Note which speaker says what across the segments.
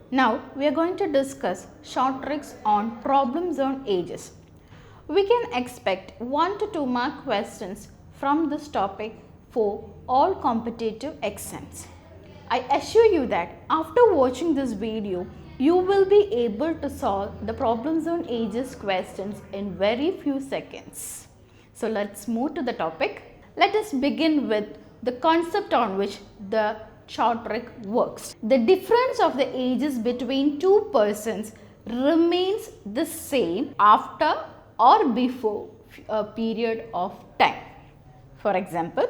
Speaker 1: Now we are going to discuss short tricks on problems on ages. We can expect 1 to 2 mark questions from this topic for all competitive exams. I assure you that after watching this video, you will be able to solve the problems on ages questions in very few seconds. So let's move to the topic. Let us begin with the concept on which the short trick works. The difference of the ages between two persons remains the same after or before a period of time. For example,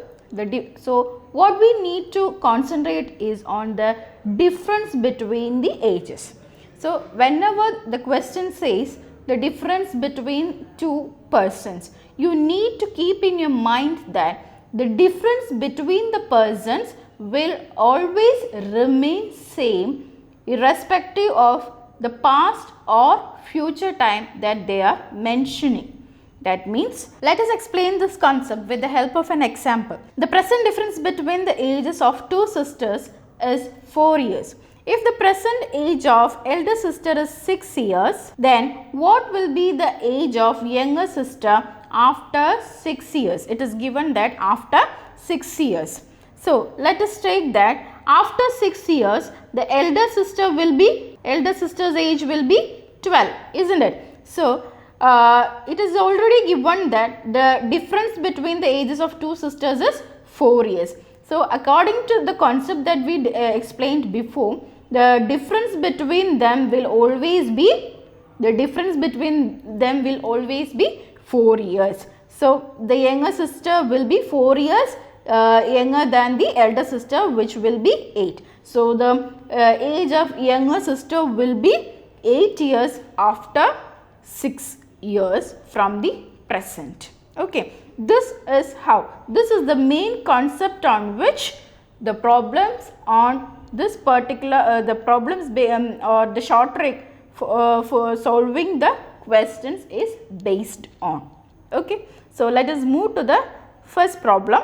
Speaker 1: so what we need to concentrate is on the difference between the ages. So whenever the question says the difference between two persons, you need to keep in your mind that the difference between the persons will always remain same irrespective of the past or future time that they are mentioning. That means, let us explain this concept with the help of an example. The present difference between the ages of two sisters is 4 years. If the present age of elder sister is 6 years, then what will be the age of younger sister after 6 years? It is given that after 6 years. So, let us take that after 6 years, the elder sister's age will be 12, isn't it? So, it is already given that the difference between the ages of two sisters is 4 years. So, according to the concept that we explained before, the difference between them will always be 4 years. So, the younger sister will be 4 years younger than the elder sister, which will be 8. So, the age of younger sister will be 8 years after 6 years from the present. Okay, this is the main concept on which the problems on this particular the problems or the short trick for solving the questions is based on. Okay, so let us move to the first problem.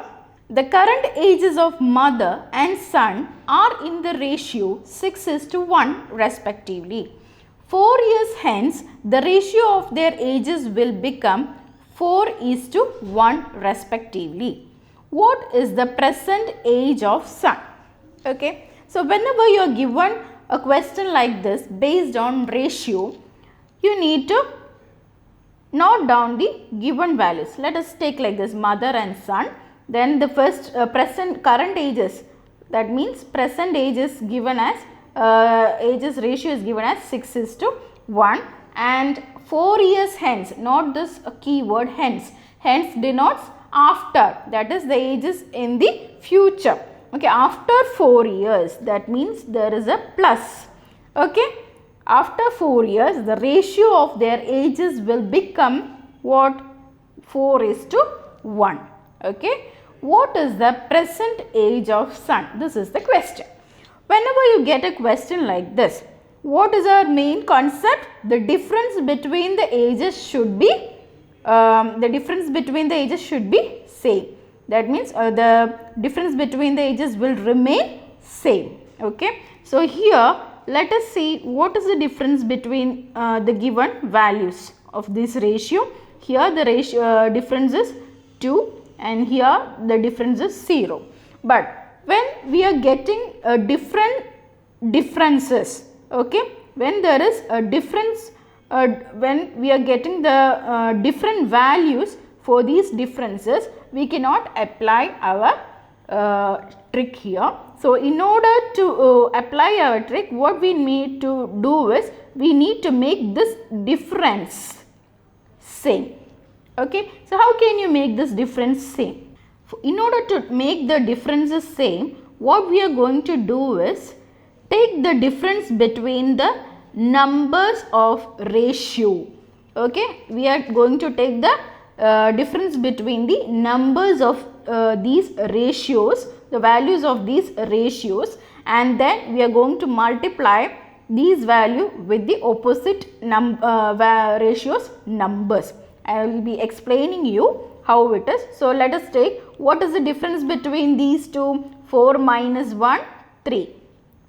Speaker 1: The current ages of mother and son are in the ratio 6:1 respectively. 4 years hence, the ratio of their ages will become 4:1 respectively. What is the present age of son? Okay, so whenever you are given a question like this based on ratio, you need to note down the given values. Let us take like this, mother and son. Then the first current ages, that means present age is given as ages ratio is given as 6:1 and 4 years hence, not this keyword hence denotes after, that is the ages in the future. Okay, after 4 years, that means there is a plus. Okay, after 4 years the ratio of their ages will become what? 4:1. Okay, what is the present age of son? This is the question. Whenever you get a question like this, what is our main concept? The difference between the ages should be same. That means the difference between the ages will remain same. Okay, so here let us see what is the difference between the given values of this ratio. Here the ratio difference is 2 and here the difference is 0. But when we are getting different differences, okay, when there is a difference, when we are getting the different values for these differences, we cannot apply our trick here. So, in order to apply our trick, what we need to do is, we need to make this difference same. Okay, so how can you make this difference same? In order to make the differences same, what we are going to do is take the difference between the numbers of ratio. Okay, we are going to take the difference between the numbers of these ratios, the values of these ratios, and then we are going to multiply these value with the opposite ratios numbers. I will be explaining you how it is. So, let us take what is the difference between these two. 4 minus 1, 3.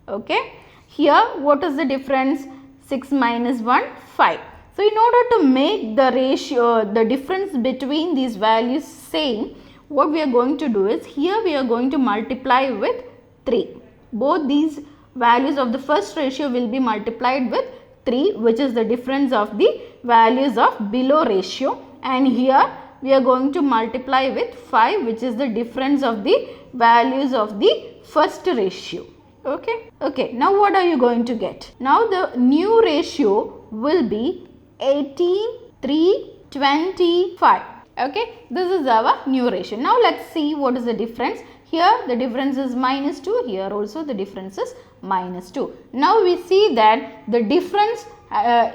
Speaker 1: Okay. Here what is the difference? 6 minus 1, 5. So in order to make the ratio, the difference between these values same, what we are going to do is, here we are going to multiply with 3. Both these values of the first ratio will be multiplied with 3, which is the difference of the values of below ratio, and here we are going to multiply with 5, which is the difference of the values of the first ratio. Okay, now what are you going to get? Now the new ratio will be 18, 3, 25. Okay, this is our new ratio. Now let's see what is the difference. Here the difference is minus 2, here also the difference is minus 2. Now we see that the difference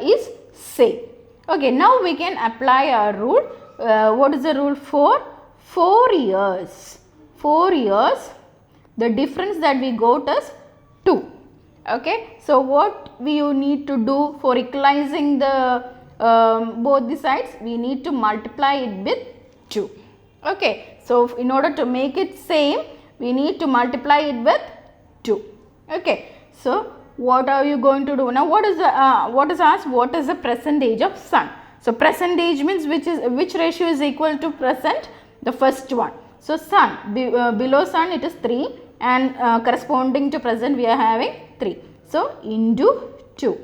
Speaker 1: is same. Okay, now we can apply our rule. What is the rule for? 4 years. 4 years, the difference that we got is 2. Okay, so what we need to do for equalizing the both the sides? We need to multiply it with 2. Okay, so in order to make it same, we need to multiply it with 2. Okay, so what are you going to do now? What is asked? What is the percentage of son? So percentage means which ratio is equal to present? The first one. So son, below son it is 3, and corresponding to present we are having 3. So into 2.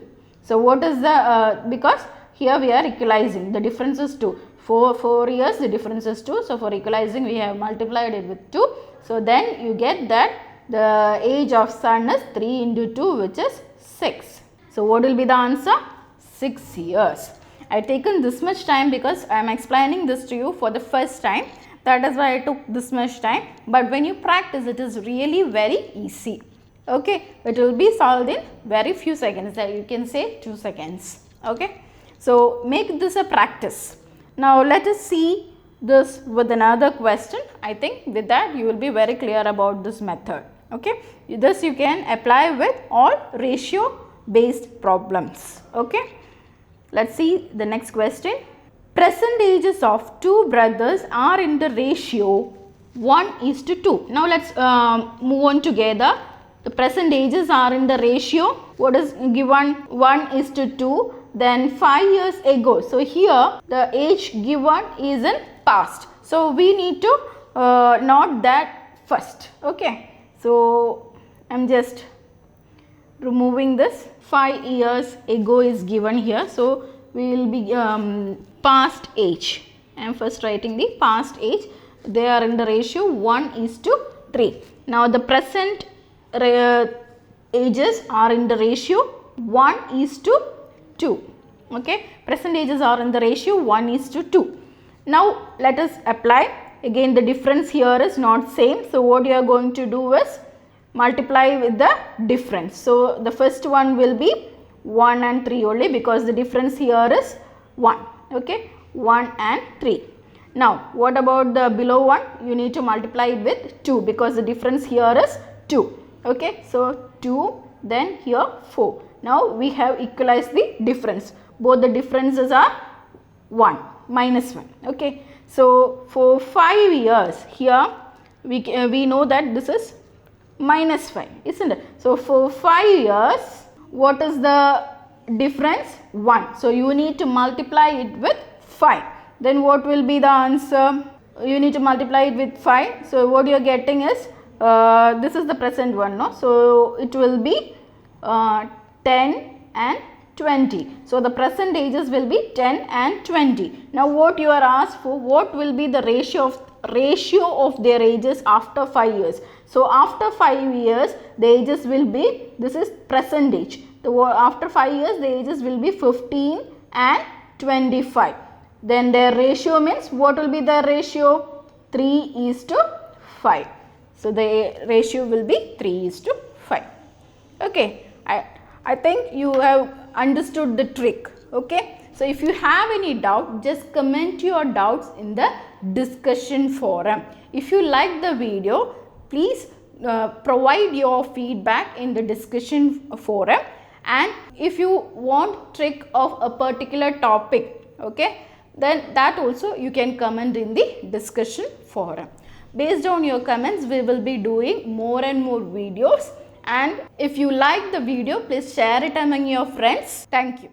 Speaker 1: So what is the because here we are equalizing, the difference is 2. 4 years, the difference is 2. So for equalizing we have multiplied it with 2. So then you get that the age of son is 3 into 2, which is 6. So what will be the answer? 6 years. I have taken this much time because I am explaining this to you for the first time. That is why I took this much time. But when you practice, it is really very easy. Okay, it will be solved in very few seconds. You can say 2 seconds. Okay, so make this a practice. Now let us see this with another question. I think with that you will be very clear about this method. Okay, this you can apply with all ratio based problems. Okay, let's see the next question. Present ages of 2 brothers are in the ratio 1:2. Now let's move on together. The present ages are in the ratio, what is given? 1:2. Then 5 years ago. So here the age given is in past. So we need to note that first. Okay. So I am just removing this. 5 years ago is given here. So we will be past age. I am first writing the past age. They are in the ratio 1:3. Now the present ages are in the ratio 1:2. Okay, present ages are in the ratio 1:2. Now let us apply. Again the difference here is not same. So what you are going to do is multiply with the difference. So the first one will be 1 and 3 only, because the difference here is 1. Okay, 1 and 3. Now what about the below one? You need to multiply it with 2, because the difference here is 2. Okay, so 2, then here 4. Now we have equalized the difference. Both the differences are 1, minus 1. Okay, so for 5 years here we know that this is minus 5, isn't it? So for 5 years, what is the difference? 1. So you need to multiply it with 5. Then what will be the answer? You need to multiply it with 5. So what you are getting is, this is the present one, no? So it will be 10 and 20. So the present ages will be 10 and 20. Now what you are asked for, what will be the ratio of their ages after 5 years? So after 5 years the ages will be, this is present age. After 5 years the ages will be 15 and 25. Then their ratio means, what will be the ratio? 3:5. So the ratio will be 3:5. Okay, I think you have understood the trick. Okay, so if you have any doubt, just comment your doubts in the discussion forum. If you like the video, please provide your feedback in the discussion forum. And if you want trick of a particular topic, okay, then that also you can comment in the discussion forum. Based on your comments, we will be doing more and more videos, and if you like the video, please share it among your friends. Thank you.